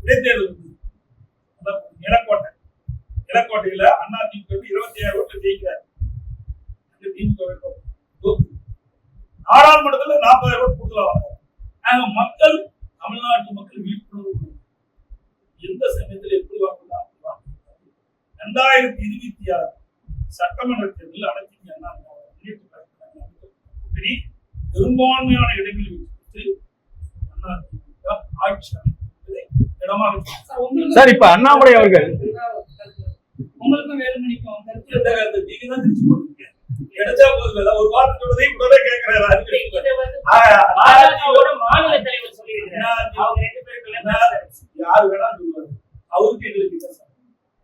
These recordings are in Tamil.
இடைத்தேர்தல் நிலக்கோட்டையில அதிமுக 26 ஓட்டு ஜெயிக்கிறார். நாடாளுமன்றத்துல 40,000 ஓட்டு கூடுதலாக மக்கள், தமிழ்நாட்டு மக்கள் விழிப்புணர்வு எந்த சமயத்தில் எப்படி வாக்குதான் 2026 சட்டமன்ற தேர்தலில் அனைத்து அண்ணா பெரும்பான்மையான இடங்களில் வைத்து அதிமுக ஆட்சி அமைப்பதை இடமாக. சார், இப்ப அண்ணாமலை அவர்கள் உங்களுக்கும் வேலுமணிக்கும் நீங்க தான் திருச்சி போடுறீங்க. எடுத்தா போதும் ஒரு வார்த்தை சொல்றதை உடனே கேட்கிறாரு. மாநில தலைவர் சொல்லியிருக்கிறார். யாரு வேணா சொல்லுவாரு, அவருக்கு எங்களுக்கு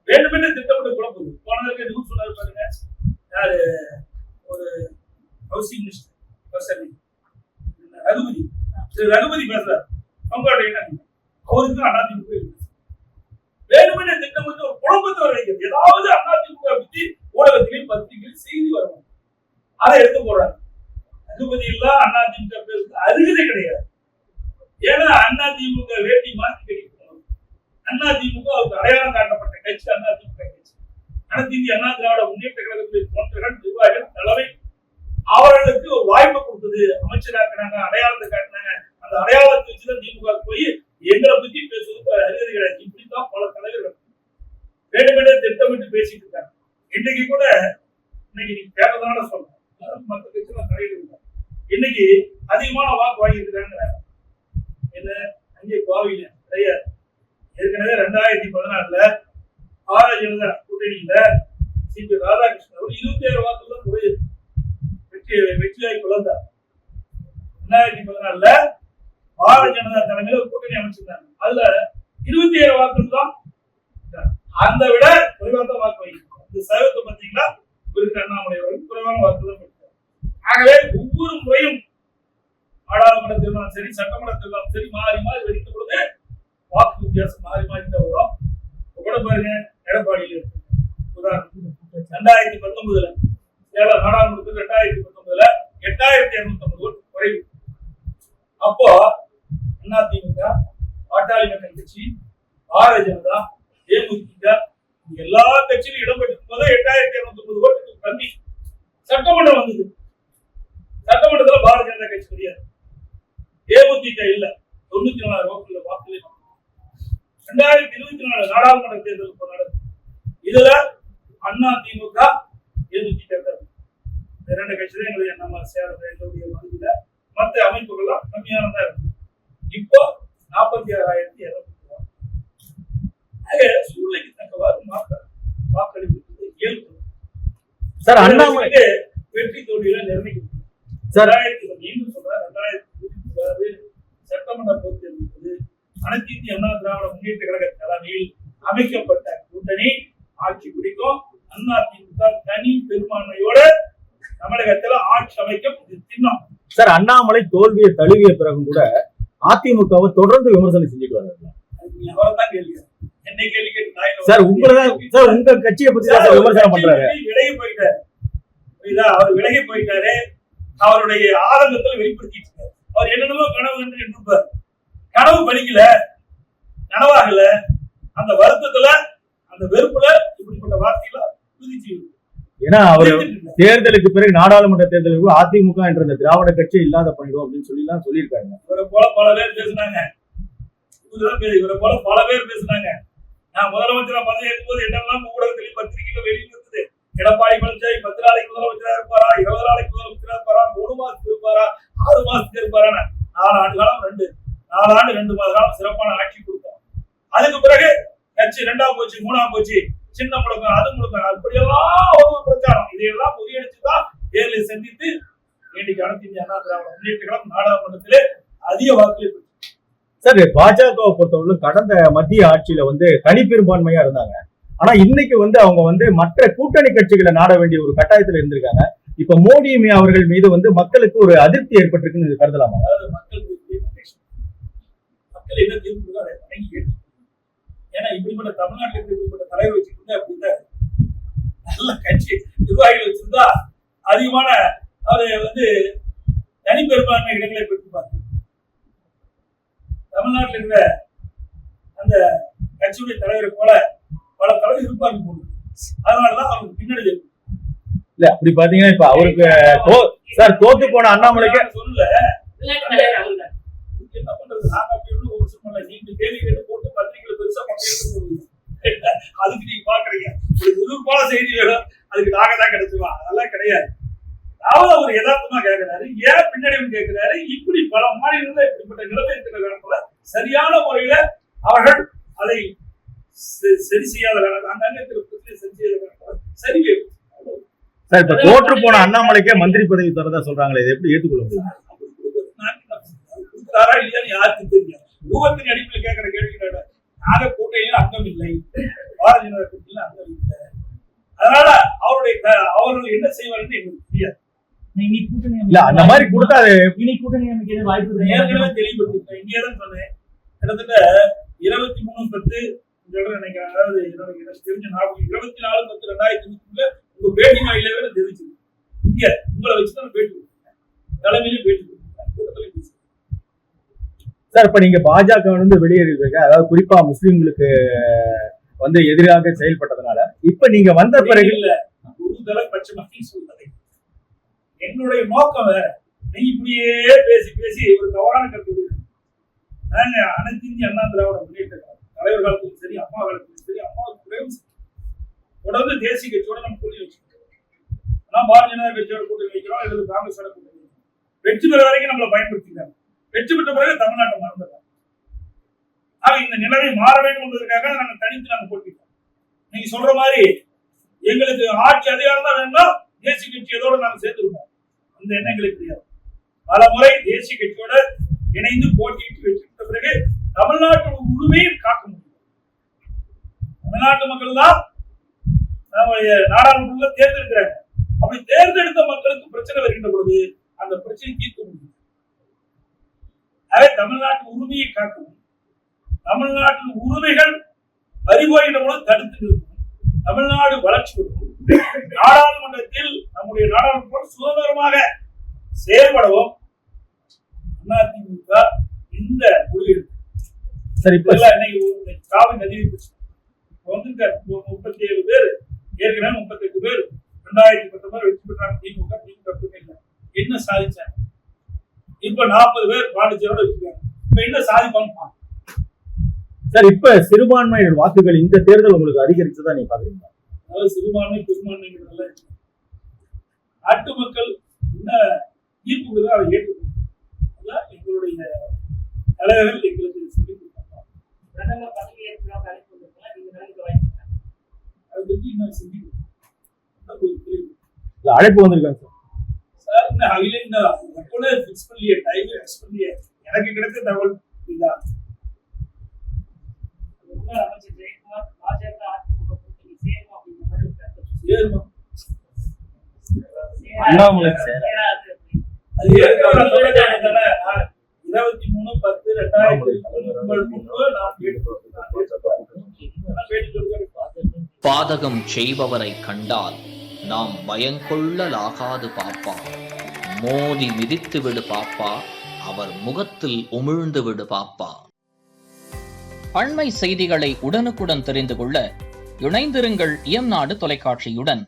வேண்டுமென்று திட்டமிட்டு குழப்பது. போனதற்கு நியூஸ் சொன்னாரு பாருங்க, யாரு ஒரு ஹவுசிங் மினிஸ்டர் ரகுபதி பேசுறாரு. அவங்களுடைய அவருக்கு அதிமுக வேண்டுமென்று திட்டமிட்டு ஒரு குழப்பத்தை வர வைக்கிறது. ஏதாவது அதிமுக பத்தி ஊடகத்திலையும் பத்திரிகையிலும் செய்தி வரும், அதை எடுத்து போடுறாங்க. ரகுபதி எல்லாம் அதிமுக பேசுறது அருகதை கிடையாது. ஏன்னா அதிமுக வேட்டி மாற்றி கட்டிக்கணும். அதிமுக அவருக்கு அடையாளம் காட்டப்பட்ட கட்சி அதிமுக கட்சி. அனைத்து இந்திய அண்ணா திராவிட முன்னேற்ற கழகத்தில் தொண்டர்கள், நிர்வாகிகள், தலைமை அவர்களுக்கு ஒரு வாய்ப்பு கொடுத்தது. அமைச்சராக்குனாங்க, அடையாளத்தை காட்டினாங்க. அந்த அடையாளத்தை வச்சுதான் திமுக போய் எங்களை பத்தி பேசுவதற்கு அருகதை கிடையாது. இப்படித்தான் பல தலைவர்கள் வேண்டுமென்றே திட்டமிட்டு பேசிட்டு இருக்காங்க. இன்னைக்கு கூட இன்னைக்கு கேட்டதான சொல்றேன், மற்ற கட்சியெல்லாம் தலையில் இருக்காங்க. இன்னைக்கு அதிகமான வாக்கு வாங்கியிருக்கிறாங்க. என்ன அங்கே கோவையில கிடையாது. ஏற்கனவே 2014 பாரதிய ஜனதா கூட்டணியில சி.பி. ராதாகிருஷ்ணன் அவர் 27 வாக்குகள் குறையுது வெற்றியாய் குழந்தார். 2014 பாரதிய ஜனதா தலைமையில ஒரு கூட்டணி அமைச்சிருந்தாங்க. அதுல 27 வாக்குகள் தான், அந்த விட குறைவான வாக்கு வாங்கியிருக்காங்க. இந்த சதவீதத்தை பார்த்தீங்கன்னா இவருக்கு அண்ணாமலை அவர்கள் குறைவான வாக்கு தான் பெற்றார். ஆகவே ஒவ்வொரு முறையும் நாடாளுமன்ற தேர்தலும் சரி, சட்டமன்ற தேர்தலும் சரி, மாறி மாறி வருகின்ற பொழுது வாக்கு வித்தியாசம் மாறி மாறி தான் வரும். கூட பாருங்க, எடப்பாடியில் இருக்கு உதாரணம் 2019 சேலம் நாடாளுமன்றத்தில் 2019 8,250 ஓட்டு குறைவு. அப்போ அதிமுக, பாட்டாளி மக்கள் கட்சி, பாரதிய ஜனதா, தேமுதிக எல்லா கட்சியிலும் இடம்பெற்றிருக்கும் போது 8,250 ஓட்டுக்கு கம்மி சட்டமன்றம் வந்தது. சட்டமன்றத்தில் பாரதிய ஜனதா கட்சி கிடையாது, தேமுதிக இல்ல, 94 வாக்குல வாக்குல 2024 நாடாளுமன்ற தேர்தல் நடக்கும். இதுல அதிமுக, தேமுதிக இரண்டு கட்சி தான் எங்களுடைய நம்ம சேரத்தை எங்களுடைய மதிப்பில மற்ற அமைப்புகள்லாம் கம்மியானதா இருக்கு. இப்போ 46,200 சூழ்நிலைக்கு தக்கவாறு வாக்களிப்பு இயல்பு. சார், அண்ணாமலை வெற்றி தோல்வியில நிர்ணயிக்கும். மீண்டும் சொல்றேன், 2026 சட்டமன்ற பொறுத்து என்பது அனைத்து இந்திய அண்ணா திராவிட முன்னேற்ற கழக தலைமையில் அமைக்கப்பட்ட கூட்டணி ஆட்சி பிடிக்கும். அதிமுக தனி பெரும்பான்மையோட தமிழகத்தில் ஆட்சி அமைக்கும் திட்டம். சார், அண்ணாமலை தோல்வியை தழுவிய பிறகும் கூட அதிமுகவை தொடர்ந்து விமர்சனம் செஞ்சுட்டு வர்றாங்க. அவரைத்தான் கேள்வி, என்னை கேள்வி கேட்டு சார், உங்க கட்சியை பத்தி விமர்சனம் பண்றாரு. விலகி போயிட்டாரு, அவர் விலகி போயிட்டாரு. அவருடைய ஆதங்கத்தில் வெளிப்படுத்திட்டு இருக்காரு. அவர் என்னென்னமோ கனவு என்று இருப்பார், கனவு பலிக்கல, நனவாகல. அந்த வருத்தத்துல, அந்த வெறுப்புல இப்படிப்பட்ட வார்த்தைகளை புதிச்சு. ஏன்னா அவரு தேர்தலுக்கு பிறகு நாடாளுமன்ற தேர்தலுக்கு அதிமுக என்ற இந்த திராவிட கட்சி இல்லாத பண்ணிடும் அப்படின்னு சொல்லி எல்லாம் சொல்லியிருக்காங்க. இவரை போல பல பேர் பேசினாங்க. இவரை போல பல பேர் பேசினாங்க. நான் முதலமைச்சரா பதவி ஏற்கும் போது என்னெல்லாம் ஊடகத்திலையும் பத்திரிகையில வெளியிட்டு, எடப்பாடி பழனிசாமி 10 நாளைக்கு முதலமைச்சரா இருப்பாரா, 20 நாளைக்கு முதலமைச்சரா இருப்பாரா, 3 மாசத்துக்கு இருப்பாரா, 6 மாசத்துக்கு இருப்பாரா. 4 ஆண்டு காலம் 4 ஆண்டு 2 மாத காலம் சிறப்பான ஆட்சி கொடுத்தோம். அதுக்கு பிறகு கட்சி 2ஆம் போச்சு, 3ஆம் போச்சு, சின்ன முடக்கம், அது முடக்கம், அப்படியெல்லாம் பிரச்சாரம். இதையெல்லாம் முறியடிச்சுதான் தேர்தலை சந்தித்து இன்னைக்கு அனைத்து இந்திய அண்ணா திராவிட முன்னேற்ற கழகம் நாடாளுமன்றத்திலே அதிக வாக்குகள். சார், பாஜகவை பொறுத்தவரை கடந்த மத்திய ஆட்சியில தனிப்பெரும்பான்மையா இருந்தாங்க. ஆனா இன்னைக்கு அவங்க மற்ற கூட்டணி கட்சிகளை நாட வேண்டிய ஒரு கட்டாயத்துல இருந்திருக்காங்க. இப்ப மோடி அவர்கள் மீது மக்களுக்கு ஒரு அதிருப்தி ஏற்பட்டிருக்குன்னு கருதலாமா? அதாவது மக்கள் என்ன தீர்ப்பு, ஏன்னா இப்படிப்பட்ட தமிழ்நாட்டில் இப்படிப்பட்ட தலைவர் வச்சுக்கிட்டு அப்படின்னா நல்ல கட்சி நிர்வாகிகள் வச்சிருந்தா அதிகமான அவரு தனிப்பெரும்பான்மை இடங்களை பெற்றிருப்பாங்க. தமிழ்நாட்டில் இருக்கிற அந்த கட்சியுடைய தலைவரை போல பல தலைவர் இருப்பாங்க போல. அதனாலதான் அவருக்கு பின்னாடி இல்ல அப்படி பாத்தீங்கன்னா இப்ப அவருக்கு சார் தோத்து போன அண்ணாமலைக்கு சொல்லல விளையாட்டு தலைவர் அவர்தான். என்ன பண்றது, நாங்க அப்படி ஒன்றும் ஒரு சொல்லல. நீங்க கேள்வி கேட்டு போட்டு பத்திரிகையில பெருசா பக்கம் அதுக்கு நீங்க பாக்குறீங்க எதிர்பால செய்தி வேணும், அதுக்கு நாங்க தான் கிடைச்சுவோம், அதெல்லாம் கிடையாது. அதாவது அவர் யதார்த்தமா கேட்கிறாரு, ஏன் பின்னாடி கேட்கிறாரு. இப்படி பல மாநிலங்கள்ல இப்படிப்பட்ட நிலைமை இருக்கிற காரணத்துல சரியான முறையில அவர்கள் அதை சரி செய்யாத காரணம், அந்த அங்கத்தில் சரி செய்யாத காரணம் சரி சார் இப்ப தோற்று போன அண்ணாமலைக்கே மந்திரி பதவி தரதா சொல்றாங்களே, இதை எப்படி ஏற்றுக்கொள்ள முடியும்? யாருக்கு தெரியும்? யூகத்தின் அடிப்படையில் கேட்கிற கேள்வி, நாக கூட்டையில அங்கம் இல்லை, பாரதிய ஜனதா கூட்டணியில அங்கம் இல்லை. அதனால அவர்கள் என்ன செய்வார்கள் எங்களுக்கு தெரியாது. இல்ல அந்த மாதிரி கொடுத்தா வாய்ப்பு ஏற்கனவே தெளிவுபடுத்திருக்கேன். இங்கேதான் சொன்னேன், கிட்டத்தட்ட 23/10 நினைக்கிறேன். அதாவது எனக்கு தெரிஞ்ச 24/10/2023 உங்க பேட்டி வாயில தெரிவிச்சு இங்க உங்களை வச்சுதான் பேட்டி தலைமையிலும் பேட்டி கூட்டத்திலையும் பேசுறேன். சார் இப்ப நீங்க பாஜக வந்து வெளியேறிருக்க, அதாவது குறிப்பா முஸ்லிம்களுக்கு வந்து எதிராக செயல்பட்டதுனால இப்ப நீங்க வந்த பிறகு இல்ல ஒருதலை பட்சமாக சொல்றதை என்னுடைய நோக்கம் வேற. நீ இப்படியே பேசி பேசி ஒரு தவறான கருத்து. நாங்க அனைத்து இந்திய அண்ணா திராவிட முன்னேற்ற தலைவர் காலத்திலும் சரி, அம்மா காலத்திலும் சரி, அம்மாவுக்கு தொடர்ந்து தேசிய கட்சியோட நம்ம கூட்டணி வச்சுக்கிறோம். ஆனா பாரதிய ஜனதா கட்சியோட கூட்டணி வைக்கிறோம், அல்லது காங்கிரஸோட கூட்டணி வைக்கிறோம். வெற்றி பெற வரைக்கும் நம்மளை பயன்படுத்திக்கிறாங்க. வெற்றி பெற்ற பிறகு தமிழ்நாட்டை மறந்துடுறாங்க. ஆக இந்த நிலைமை மாற வேண்டும் என்பதற்காக நாங்கள் தனித்து நாங்கள் போட்டிருக்கோம். நீங்க சொல்ற மாதிரி எங்களுக்கு ஆட்சி அதிகாரம் தான் வேண்டாம், தேசிய கட்சி எதோட நாங்கள் சேர்ந்துருக்கோம். அந்த எண்ணம் எங்களுக்கு தெரியாது. பல முறை தேசிய கட்சியோட இணைந்து போட்டியிட்டு வெற்றி பெற்ற பிறகு தமிழ்நாட்டு உரிமையை காக்க முடியும். தமிழ்நாட்டு மக்கள் தான் நாடாளுமன்றத்துல தேர்ந்தெடுக்கிறாங்க. அப்படி தேர்ந்தெடுத்த மக்களுக்கு பிரச்சனை வருகின்ற பொழுது அந்த பிரச்சனை தீர்க்க முடியும். தமிழ்நாட்டு உரிமையை காக்கணும். தமிழ்நாட்டின் உரிமைகள் பறிபோகின்ற பொழுது தடுத்து நிறுத்தணும். தமிழ்நாடு வளர்ச்சி பெறும். நாடாளுமன்றத்தில் நம்முடைய நாடாளுமன்றம் சுதந்திரமாக செயல்படவும் அதிமுக இந்த முடிவு சரி. இப்ப காவி நதி வந்து 37 பேர், ஏற்கனவே 38 பேர் 2019 வெற்றி பெற்றாங்க. திமுக என்ன சாதிச்சாங்க? இப்ப 40 பேர் பாண்டிச்சேரியோட வச்சிருக்காங்க. இப்ப என்ன சாதிப்பாங்க சார்? இப்ப சிறுபான்மையினர் வாக்குகள் இந்த தேர்தல் உங்களுக்கு அதிகரிச்சதா நீங்க பாக்குறீங்களா? அதாவது சிறுபான்மை பெரும்பான்மைங்கிறதெல்லாம் நாட்டு மக்கள் என்ன ஈர்ப்பு அதை ஏற்றுக்கணும். எங்களுடைய தலைவர்கள் எங்களுக்கு சொல்லி கொடுத்தாங்க. பிரதமர் பதவியேற்க அழைப்பு அதை பற்றி இன்னும் சிந்திக்கணும். அழைப்பு வந்திருக்காங்க சார். எனக்கு கிடைத்த தகவல் இதுதான். அமைச்சர் ஜெயக்குமார் பாஜக அதிமுக கூட்டணி சேரும் அப்படின்னு சேருமா? அண்ணாமலை அது ஏற்கனவே 23/10/2023 நான் பாதகம் செய்பவரை கண்டால் நாம் பயங்கொள்ளலாகாது பாப்பா. மோதி மிதித்து விடு பாப்பா, அவர் முகத்தில் உமிழ்ந்து விடு பாப்பா. அண்மை செய்திகளை உடனுக்குடன் தெரிந்து கொள்ள இணைந்திருங்கள் இயம்நாடு தொலைக்காட்சியுடன்.